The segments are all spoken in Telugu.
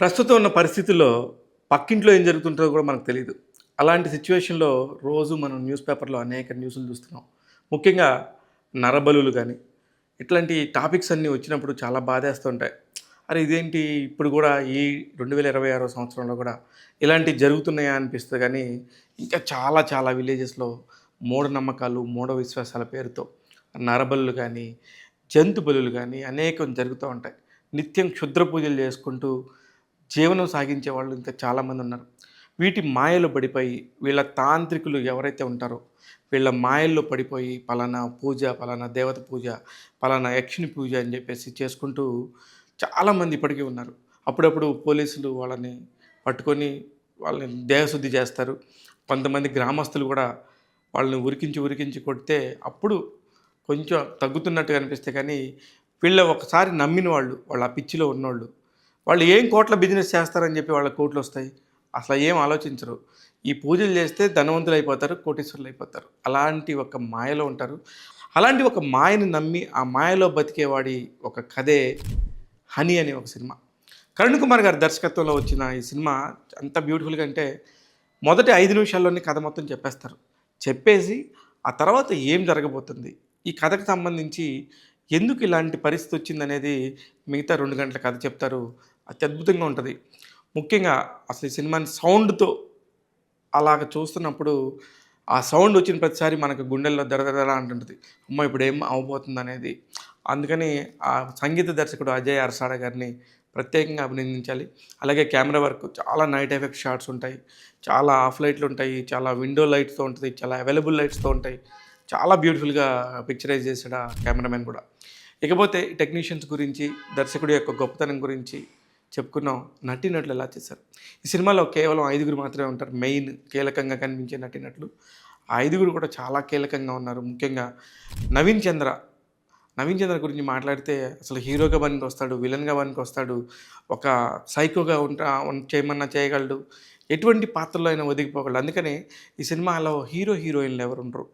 ప్రస్తుతం ఉన్న పరిస్థితుల్లో పక్కింట్లో ఏం జరుగుతుంటుందో కూడా మనకు తెలీదు. అలాంటి సిట్యుయేషన్‌లో రోజు మనం న్యూస్ పేపర్‌లో అనేక న్యూస్‌లు చూస్తున్నాం. ముఖ్యంగా నరబలులు గాని, ఇట్లాంటి టాపిక్స్ అన్నీ వచ్చినప్పుడు చాలా బాధేస్తుంటాయి. అరే! ఇదేంటి ఇప్పుడు గూడా ఈ 2026 సంవత్సరంలో గూడా ఇలాంటివి జరుగుతున్నాయా అనిపిస్తది గానీ, ఇంకా చాలా చాలా విలేజెస్‌లో మూఢనమ్మకాలు, మూఢ విశ్వాసాల పేరుతో నరబలులు గానీ, జంతు బలులు గానీ అనేకం జరుగుతూ ఉంటాయి. నిత్యం క్షుద్ర పూజలు చేసుకుంటూ జీవనం సాగించే వాళ్ళు ఇంకా చాలామందున్నారు. వీటి మాయలో పడిపోయి, వీళ్ళ తాంత్రికులు ఎవరైతే ఉంటారో, వీళ్ళ మాయల్లో పడిపోయి పలానా పూజ, పలానా దేవత పూజ, పలానా యక్షిని పూజ అని జెప్పేసి చేసుకుంటూ చాలామంది ఇప్పటికీ ఉన్నారు. అప్పుడప్పుడు పోలీసులు వాళ్ళని పట్టుకొని వాళ్ళని దేహశుద్ధి చేస్తారు. కొంతమంది గ్రామస్తులు గూడా వాళ్ళని ఉరికించి, ఉరికించి కొడితే అప్పుడు కొంచెం తగ్గుతున్నట్టుగా అనిపిస్తే కానీ, వీళ్ళ ఒకసారి నమ్మిన వాళ్ళు, వాళ్ళు ఆ పిచ్చిలో ఉన్నోళ్ళు వాళ్ళు ఏం కోట్ల బిజినెస్ చేస్తారని చెప్పి వాళ్ళకి కోట్లొస్తాయి. అసలు ఏం ఆలోచించరు. ఈ పూజలు చేస్తే ధనవంతులైపోతారు, కోటీశ్వరులైపోతారు. అలాంటి ఒక మాయలో ఉంటారు. అలాంటి ఒక మాయని నమ్మి, ఆ మాయలో బతికేవాడి ఒక కథే 'హనీ' అనే ఒక సినిమా. కరుణ్ కుమార్ గారి దర్శకత్వంలో వచ్చిన ఈ సినిమా ఎంత బ్యూటిఫుల్‌గా అంటే, మొదటి 5 నిమిషాల్లోనే కథ మొత్తం చెప్పేస్తారు. చెప్పేసి ఆ తర్వాత ఏం జరగబోతుంది? ఈ కథకు సంబంధించి ఎందుకు ఇలాంటి పరిస్థితి వచ్చిందనేది మిగతా 2 గంటల కథ చెప్తారు. అత్యద్భుతంగా ఉంటది. ముఖ్యంగా అసలు ఈ సినిమాని సౌండ్‌తో అలాగ చూస్తున్నప్పుడు, ఆ సౌండ్ వచ్చిన ప్రతిసారి మనకు గుండెల్లో దడదడ అంటుంటది. అమ్మో! ఇప్పుడేం అవ్వబోతుందనేది. అందుకని ఆ సంగీత దర్శకుడు అజయ్ అర్సాడ గారిని ప్రత్యేకంగా అభినందించాలి. అలాగే కెమెరా వర్క్ చాలా నైట్ ఎఫెక్ట్ షాట్స్ ఉంటాయి. చాలా ఆఫ్ లైట్లు ఉంటాయి. చాలా విండో లైట్స్‌తో ఉంటది. చాలా అవైలబుల్ లైట్స్‌తో ఉంటాయి. చాలా బ్యూటిఫుల్‌గా పిక్చరైజ్ చేసాడు ఆ కెమెరామెన్ కూడా. ఇకపోతే టెక్నీషియన్స్ గురించి, దర్శకుడి యొక్క గొప్పతనం గురించి చెప్పుకున్నాం. నటీనటులు ఎలా చేశారు. ఈ సినిమాలో కేవలం 5గురు మాత్రమే ఉంటారు. మెయిన్ కీలకంగా కనిపించే నటీనటులు. ఆ 5గురు కూడా చాలా కీలకంగా ఉన్నారు. ముఖ్యంగా నవీన్ చంద్ర. నవీన్ చంద్ర గురించి మాట్లాడితే అసలు హీరోగా పనికొస్తాడు, విలన్‌గా పనికొస్తాడు. ఒక సైకోగా చేయమన్నా చేయగలడు. ఎటువంటి పాత్రలో అయినా ఒదిగిపోగలడు. అందుకనే ఈ సినిమాలో హీరో, హీరోయిన్‌లు ఎవరుండరు.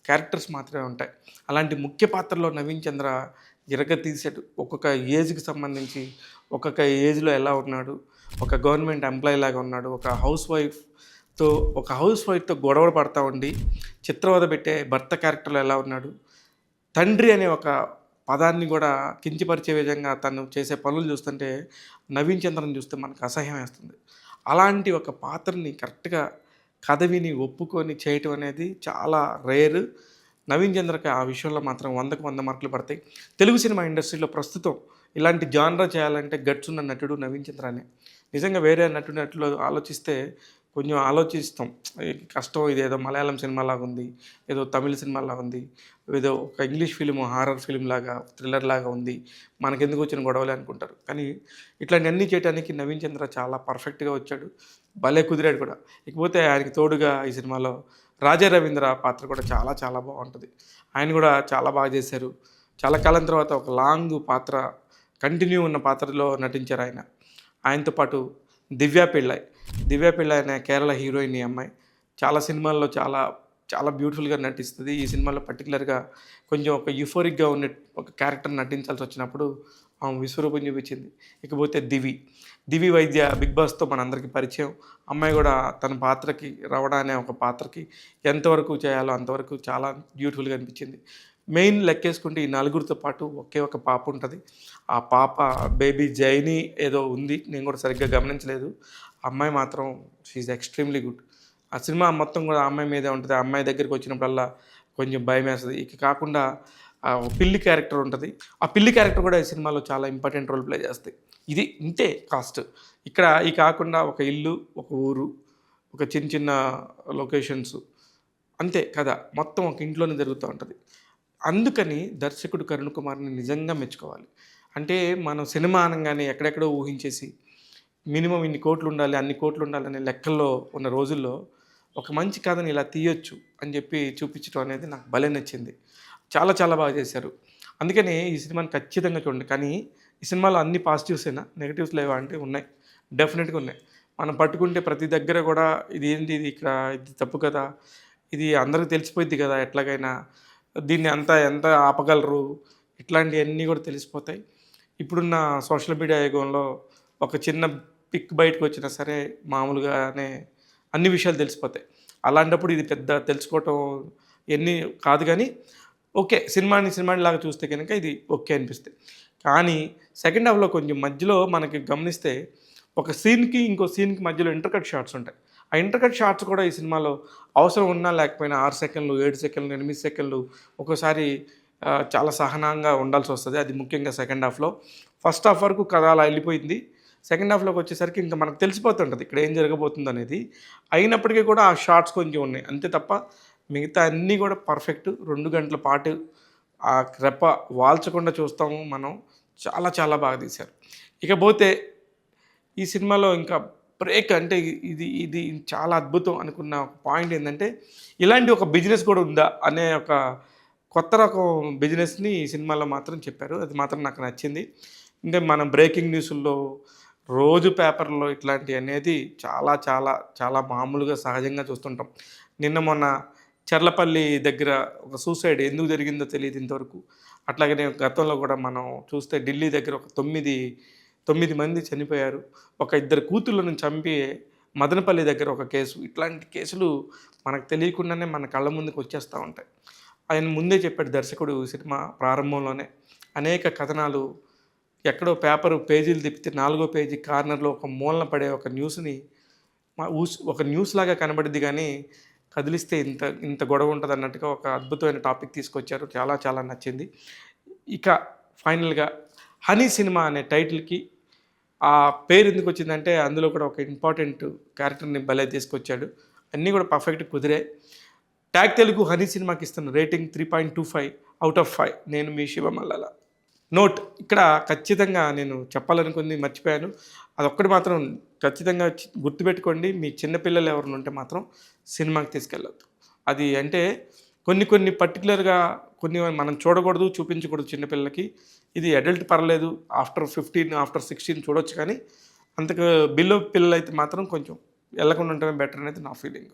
క్యారెక్టర్స్ మాత్రమే ఉంటాయి. అలాంటి ముఖ్య పాత్రలో నవీన్ చంద్ర ఇరగతీసాడు. ఒక్కొక్క ఏజ్‌కి సంబంధించి ఒక్కొక్క ఏజ్‌లో ఎలా ఉన్నాడు, ఒక గవర్నమెంట్ ఎంప్లాయీ లాగా ఉన్నాడు, ఒక హౌస్ వైఫ్‌తో గొడవలు పడతా ఉండి చిత్రవద పెట్టే భర్త క్యారెక్టర్‌లో ఎలా ఉన్నాడు, తండ్రి అనే ఒక పదాన్ని గూడా కించపరిచే విధంగా తను చేసే పనులు చూస్తుంటే నవీన్ చంద్రని చూస్తే మనకు అసహ్యం వేస్తుంది. అలాంటి ఒక పాత్రని కరెక్ట్‌గా కథ విని ఒప్పుకొని చేయటం అనేది చాలా రేర్. నవీన్ చంద్రకి ఆ విషయంలో మాత్రం 100కి 100 మార్కులు పడతాయి. తెలుగు సినిమా ఇండస్ట్రీలో ప్రస్తుతం ఇలాంటి జాన్రా చేయాలంటే గట్స్ ఉన్న నటుడు నవీన్ చంద్రనే. నిజంగా వేరే నటులు ఆలోచిస్తే కొంచెం ఆలోచిస్తాం. కష్టం, ఇదేదో మలయాళం సినిమాలాగుంది, ఏదో తమిళ్ సినిమాలాగుంది, ఏదో ఒక ఇంగ్లీష్ ఫిల్మ్ హారర్ ఫిల్మ్‌లాగా, థ్రిల్లర్‌లాగా ఉంది. మనకెందుకు వచ్చిన గొడవలే అనుకుంటారు. కానీ ఇట్లాంటివన్నీ చేయటానికి నవీన్ చంద్ర చాలా పర్ఫెక్ట్‌గా వచ్చాడు. భలే కుదిరాడు కూడా. ఇకపోతే ఆయనకి తోడుగా ఈ సినిమాలో రాజా రవీంద్ర పాత్ర కూడా చాలా చాలా బావుంటది. ఆయన కూడా చాలా బాగా చేశారు. చాలా కాలం తర్వాత ఒక లాంగ్ పాత్ర, కంటిన్యూ ఉన్న పాత్రలో నటించారాయన. ఆయనతో పాటు దివ్య పిళ్ళై. దివ్య పిళ్ళై అనే కేరళ హీరోయిన్ ఈ అమ్మాయి. చాలా సినిమాల్లో చాలా చాలా బ్యూటిఫుల్‌గా నటిస్తది. ఈ సినిమాలో పర్టిక్యులర్‌గా కొంచెం ఒక యూఫోరిక్‌గా ఉండే ఒక క్యారెక్టర్ నటించాల్సొచ్చినప్పుడు ఆమె విశ్వరూపం చూపించింది. ఇకపోతే దివి వైద్య 'బిగ్ బాస్'తో మనందరికీ పరిచయం. అమ్మాయి గూడా తన పాత్రకి 'రవణ' అనే ఒక పాత్రకి ఎంతవరకు చేయాలో అంతవరకు చాలా బ్యూటిఫుల్‌గా అనిపించింది. మెయిన్ లెక్కేసుకుంటే ఈ నలుగురితో పాటు ఒకే ఒక పాప ఉంటది. ఆ పాప బేబీ జైనీ ఏదో ఉంది. నేను కూడా సరిగ్గా గమనించలేదు. ఆ అమ్మాయి మాత్రం షీ ఈజ్ ఎక్స్‌ట్రీమ్‌లీ గుడ్. ఆ సినిమా మొత్తం కూడా ఆ అమ్మాయి మీదే ఉంటది. ఆ అమ్మాయి దగ్గరికొచ్చినప్పుడల్లా కొంచెం భయమేస్తది. ఇక కాకుండా ఒక పిల్లి క్యారెక్టర్ ఉంటది. ఆ పిల్లి క్యారెక్టర్ కూడా ఈ సినిమాలో చాలా ఇంపార్టెంట్ రోల్ ప్లే చేస్తాయి. ఇది ఇంతే కాస్ట్. ఇక్కడ కాకుండా ఒక ఇల్లు, ఒక ఊరు, ఒక చిన్న చిన్న లొకేషన్స్, అంతే కథ. మొత్తం ఒక ఇంట్లోనే జరుగుతా ఉంటది. అందుకని దర్శకుడు కరుణ్ కుమార్‌ని నిజంగా మెచ్చుకోవాలి. అంటే మనం సినిమా అనంగానే ఎక్కడెక్కడో ఊహించేసి మినిమమ్ ఇన్ని కోట్లుండాలి, అన్ని కోట్లుండాలనే లెక్కల్లో ఉన్న రోజుల్లో ఒక మంచి కథని ఇలా తీయొచ్చు అని చెప్పి చూపించడం అనేది నాకు భలే నచ్చింది. చాలా చాలా బాగా చేశారు. అందుకని ఈ సినిమాని ఖచ్చితంగా చూడండి. కానీ ఈ సినిమాలో అన్ని పాజిటివ్సేనా? నెగెటివ్స్ లేవా అంటే ఉన్నాయి. డెఫినిట్‌గా ఉన్నాయి. మనం పట్టుకుంటే ప్రతి దగ్గర కూడా ఇదేంది ఇది ఇక్కడ ఇది తప్పు కదా! ఇది అందరికి తెలిసిపోయిద్ది కదా! ఎట్లాగైనా దీన్ని ఎంత ఆపగలరు? ఇట్లాంటియన్నీ కూడా తెలిసిపోతాయి. ఇప్పుడున్న సోషల్ మీడియా యుగంలో ఒక చిన్న పిక్ బయటకు వచ్చినా సరే మామూలుగానే అన్ని విషయాలు తెలిసిపోతాయి. అలాంటప్పుడు ఇది పెద్ద తెలుసుకోవటం ఎన్ని కాదు కానీ ఓకే. సినిమాని లాగా చూస్తే గనుక ఇది ఓకే అనిపిస్తాయి. కానీ సెకండ్ హాఫ్‌లో కొంచెం మధ్యలో మనకి గమనిస్తే ఒక సీన్‌కి, ఇంకో సీన్‌కి మధ్యలో ఇంటర్‌కట్ షాట్స్ ఉంటాయి. ఆ ఇంటర్‌కట్ షాట్స్ కూడా ఈ సినిమాలో అవసరం ఉన్నా లేకపోయినా 6 సెకన్లు, 7 సెకన్లు, 8 సెకన్లు ఒక్కోసారి చాలా సహనంగా ఉండాల్సొస్తది. అది ముఖ్యంగా సెకండ్ హాఫ్‌లో. ఫస్ట్ హాఫ్ వరకు కథ అలా ఎళ్ళిపోయింది. సెకండ్ హాఫ్‌లోకి వచ్చేసరికి ఇంక మనకు తెలిసిపోతుంటది ఇక్కడ ఏం జరగబోతుందనేది. అయినప్పటికీ కూడా ఆ షాట్స్ కొంచెం ఉన్నాయి. అంతే తప్ప మిగతా అన్నీ కూడా పర్ఫెక్ట్. 2 గంటల పాటు ఆ రెప్ప వాల్చకుండా చూస్తాము మనం. చాలా చాలా బాగా తీశారు. ఇకపోతే ఈ సినిమాలో ఇంకా బ్రేక్ అంటే ఇది ఇది చాలా అద్భుతం అనుకున్న ఒక పాయింట్ ఏందంటే, ఇలాంటి ఒక బిజినెస్ కూడా ఉందా అనే ఒక కొత్త రకం బిజినెస్‌ని ఈ సినిమాలో మాత్రం చెప్పారు. అది మాత్రం నాకు నచ్చింది. అంటే మనం బ్రేకింగ్ న్యూసుల్లో, రోజు పేపర్‌లో ఇట్లాంటియనేది చాలా చాలా చాలా మామూలుగా సహజంగా చూస్తుంటాం. నిన్న మొన్న చర్లపల్లి దగ్గర ఒక సూసైడ్ ఎందుకు జరిగిందో తెలీదు ఇంతవరకు. అట్లాగనే గతంలో కూడా మనం చూస్తే ఢిల్లీ దగ్గర ఒక 9 మంది చనిపోయారు. ఒక ఇద్దరు కూతుళ్ళను చంపి మదనపల్లి దగ్గర ఒక కేసు. ఇట్లాంటి కేసులు మనకు తెలియకుండానే మన కళ్ళ ముందుకు వచ్చేస్తా ఉంటాయి. ఆయన ముందే చెప్పాడు దర్శకుడు సినిమా ప్రారంభంలోనే. అనేక కథనాలు ఎక్కడో పేపరు పేజీలు తిప్పితే 4గో పేజీ కార్నర్‌లో ఒక మూలన పడే ఒక న్యూస్‌ని ఒక న్యూస్‌లాగా కనబడిద్ది గానీ, కదిలిస్తే ఇంత ఇంత గొడవ ఉంటదన్నట్టుగా ఒక అద్భుతమైన టాపిక్ తీసుకొచ్చారు. చాలా చాలా నచ్చింది. ఇక ఫైనల్‌గా 'హనీ' సినిమా అనే టైటిల్‌కి ఆ పేరు ఎందుకొచ్చిందంటే, అందులో కూడా ఒక ఇంపార్టెంట్ క్యారెక్టర్‌ని భలే తీసుకొచ్చాడు. అన్నీ కూడా పర్ఫెక్ట్ కుదిరాయి. ట్యాగ్ తెలుగు 'హనీ' సినిమాకి ఇస్తున్న రేటింగ్ 3.25 ఔట్ ఆఫ్ 5. నేను మీ శివమల్లల. నోట్ ఇక్కడ ఖచ్చితంగా నేను చెప్పాలనుకుంది మర్చిపోయాను. అదొక్కటి మాత్రం ఖచ్చితంగా గుర్తుపెట్టుకోండి. మీ చిన్న పిల్లలు ఎవరైనా ఉంటే మాత్రం సినిమాకి తీసుకెళ్ళొద్దు. అది అంటే కొన్ని పర్టిక్యులర్‌గా కొన్ని మనం చూడకూడదు, చూపించకూడదు చిన్న పిల్లలకి. ఇది అడల్ట్ పర్లేదు. ఆఫ్టర్ 15, ఆఫ్టర్ 16 చూడొచ్చు కానీ అంతకు బిలో పిల్లలైతే మాత్రం కొంచెం ఎళ్ళకుండా ఉండటమే బెటర్ అనేది నా ఫీలింగ్.